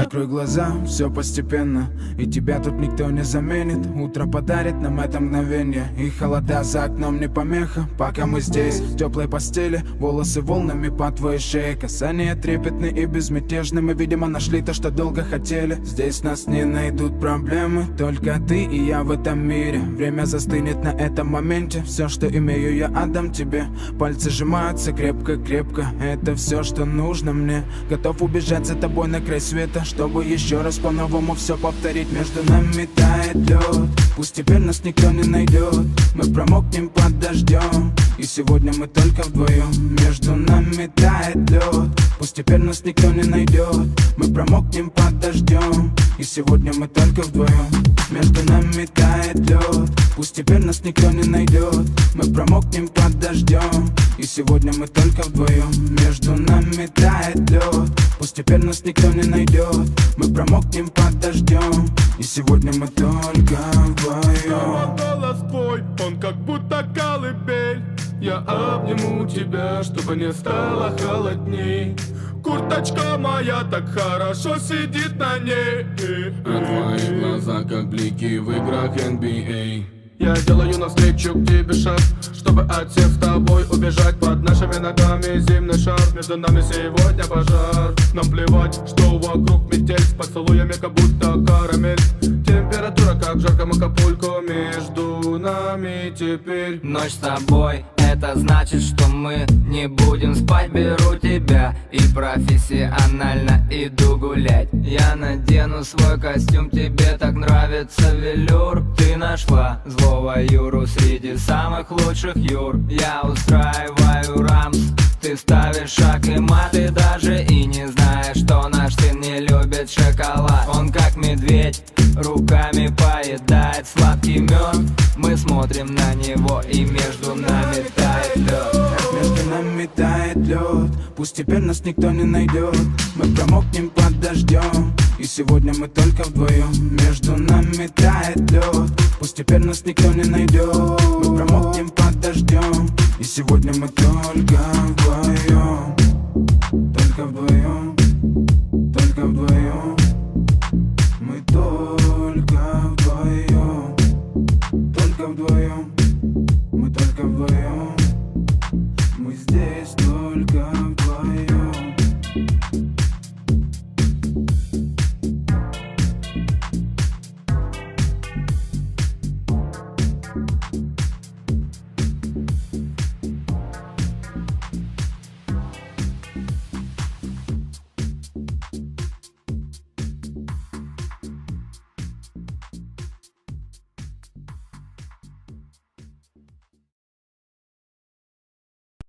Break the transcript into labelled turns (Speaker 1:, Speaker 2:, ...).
Speaker 1: Закрой глаза, все постепенно, и тебя тут никто не заменит. Утро подарит нам это мгновение, и холода за окном не помеха. Пока мы здесь, в теплой постели, волосы волнами по твоей шее. Касания трепетны и безмятежны, мы, видимо, нашли то, что долго хотели. Здесь нас не найдут проблемы, только ты и я в этом мире. Время застынет на этом моменте, все, что имею, я отдам тебе. Пальцы сжимаются крепко-крепко, это все, что нужно мне. Готов убежать за тобой на край света, чтобы еще раз по-новому все повторить. Между нами тает лед, пусть теперь нас никто не найдет. Мы промокнем под дождем, и сегодня мы только вдвоем. Между нами тает лед, пусть теперь нас никто не найдет. Мы промокнем под дождем, и сегодня мы только вдвоем. Между нами тает лед, пусть теперь нас никто не найдет. Мы промокнем под дождем, и сегодня мы только вдвоем. Между нами тает лед, пусть теперь нас никто не найдет. Мы промокнем под дождем, и сегодня мы только вдвоем.
Speaker 2: Голос твой, он как будто колыбель. Я обниму тебя, чтобы не стало холодней. Курточка моя так хорошо сидит на ней.
Speaker 3: А твои глаза как блики в играх NBA.
Speaker 2: Я делаю навстречу к тебе шаг, чтобы от всех с тобой убежать. Под нашими ногами зимний шар, между нами сегодня пожар. Нам плевать, что вокруг метель, с поцелуями как будто карамель. Температура как в жарком Акапулько, между нами теперь.
Speaker 4: Ночь с тобой, это значит, что мы не будем спать. Беру тебя и профессионально иду гулять. Я надену свой костюм, тебе так нравится велюр. Ты нашла злого Юру среди самых лучших Юр. Я устраиваю рамс, ты ставишь шаг и мат. Ты даже и не знаешь, что наш сын не любит шоколад. Он как медведь, руками поедает сладкий мед. Мы смотрим на него, и между нами тает лед.
Speaker 1: Между нами тает лед, пусть теперь нас никто не найдет. Мы промокнем под дождем, и сегодня мы только вдвоем. Между нами тает лед, пусть теперь нас никто не найдет. Мы промокнем под дождем, и сегодня мы только вдвоем. Только вдвоем.